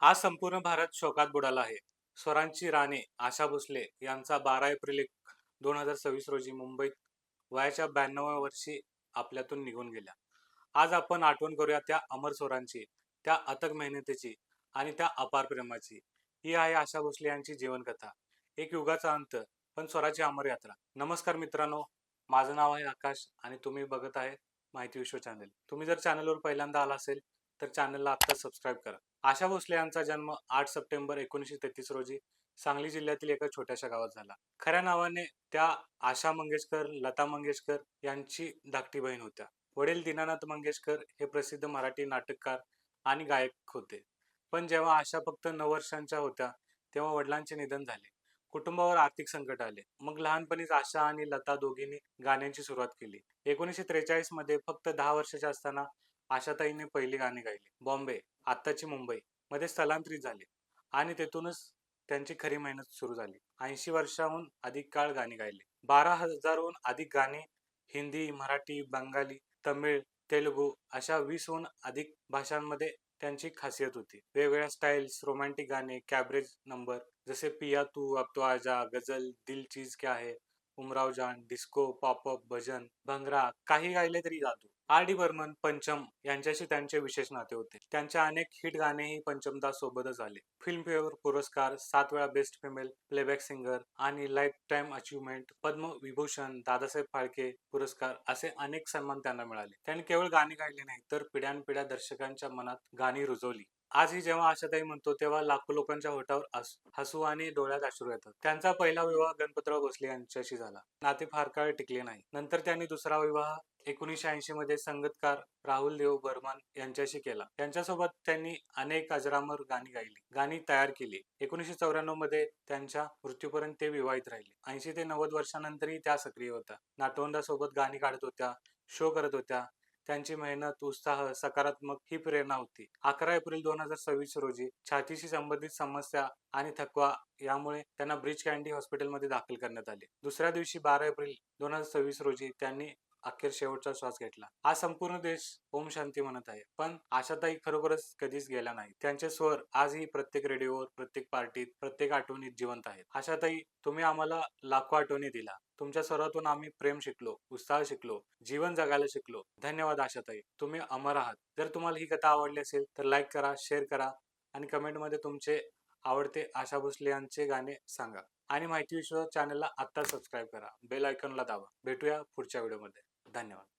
आज संपूर्ण भारत शोकात बुडाला आहे. स्वरांची राणी आशा भोसले यांचा 12 एप्रिल 2026 रोजी मुंबईत वयाच्या 92व्या वर्षी आपल्यातून निघून गेल्या. आज आपण आठवण करूया त्या अमर स्वरांची, त्या अथक मेहनतीची आणि त्या अपार प्रेमाची. ही आहे आशा भोसले यांची जीवनकथा. एक युगाचा अंत, पण स्वराची अमर यात्रा. नमस्कार मित्रांनो, माझं नाव आहे आकाश आणि तुम्ही बघत आहे माहिती विश्व चॅनल. तुम्ही जर चॅनलवर पहिल्यांदा आला असेल तर चॅनलला आत्ता सबस्क्राईब करा. आशा भोसले यांचा जन्म 8 सप्टेंबर 1933 रोजी सांगली जिल्ह्यातील एका छोट्याशा गावात झाला. खऱ्या नावाने त्या आशा मंगेशकर लता मंगेशकर यांची धाकटी बहीण होत्या. वडील दीनानाथ मंगेशकर हे प्रसिद्ध मराठी नाटककार आणि गायक होते. पण जेव्हा आशा फक्त 9 वर्षांच्या होत्या तेव्हा वडिलांचे निधन झाले. कुटुंबावर आर्थिक संकट आले. मग लहानपणीच आशा आणि लता दोघींनी गाण्यांची सुरुवात केली. 1943 मध्ये फक्त 10 वर्षाच्या असताना आशाताईंनी पहिली गाणी गायली. बॉम्बे, आत्ताची मुंबई मध्ये स्थलांतरित झाले आणि तेथूनच त्यांची खरी मेहनत सुरू झाली. 80 वर्षाहून अधिक काळ गाणी गायली. 12,000हून अधिक गाणी हिंदी, मराठी, बंगाली, तमिळ, तेलुगू अशा 20हून अधिक भाषांमध्ये त्यांची खासियत होती. वेगवेगळ्या स्टाईल्स, रोमॅन्टिक गाणे, कॅबरेज नंबर जसे पिया तू अब तो आजा, गझल, दिल चीज क्या है, उमराव जान, डिस्को, पॉपअप, भजन, भंगरा काही गायले तरी जादू. आर डी बर्मन, पंचम यांच्याशी त्यांचे विशेष नाते होते. त्यांच्या अनेक हिट गाणेही पंचमदा सोबतच आले. फिल्मफेअर पुरस्कार, 7 वेळा बेस्ट फिमेल प्लेबॅक सिंगर आणि life time achievement, Padma Vibhushan, Dadasaheb Phalke पुरस्कार असे अनेक सन्मान त्यांना मिळाले. त्यांनी केवळ गाणी गायली नाही तर पिढ्यानपिढ्या दर्शकांच्या मनात गाणी रुजवली. आजही जेव्हा आशाताई म्हणतो तेव्हा लाखो लोकांच्या होठावर हसू आणि डोळ्यात अश्रू येतात. त्यांचा पहिला विवाह गणपतराव भोसले यांच्याशी झाला. नाते फार काळ टिकले नाही. नंतर त्यांनी दुसरा विवाह 1980 मध्ये संगीतकार राहुल देव बर्मन यांच्याशी केला. त्यांच्यासोबत त्यांनी अनेक अजरामर गाणी गायली, गाणी तयार केली. 1994 मध्ये त्यांच्या मृत्यूपर्यंत ते विवाहित राहिले. 80 ते 90 वर्षांनंतरही त्या सक्रिय होत्या. नातवंडासोबत गाणी काढत होत्या, शो करत होत्या. त्यांची मेहनत, उत्साह, सकारात्मक ही प्रेरणा होती. 11 एप्रिल 2026 रोजी छातीशी संबंधित समस्या आणि थकवा यामुळे त्यांना ब्रीच कँडी हॉस्पिटलमध्ये दाखल करण्यात आले. दुसऱ्या दिवशी 12 एप्रिल 2026 रोजी त्यांनी अखेर शेवटचा श्वास घेतला. आज संपूर्ण देश ओम शांती म्हणत आहे, पण आशाताई खरोखरच कधीच गेल्या नाही. त्यांचे स्वर आजही प्रत्येक रेडिओवर, प्रत्येक पार्टीत, प्रत्येक आठवणीत जिवंत आहेत. आशाताई, तुम्ही आम्हाला लाखो आठवणी दिल्या. तुमच्या स्वरातून आम्ही प्रेम शिकलो, उत्साह शिकलो, जीवन जगायला शिकलो. धन्यवाद आशाताई, तुम्ही अमर आहात. जर तुम्हाला ही कथा आवडली असेल तर लाईक करा, शेअर करा आणि कमेंटमध्ये तुमचे आवडते आशा भोसले यांचे गाणे सांगा. आणि माहिती विश्व चॅनलला आत्ता सबस्क्राईब करा. बेल आयकॉनला दाबा. भेटूया पुढच्या व्हिडिओमध्ये. धन्यवाद.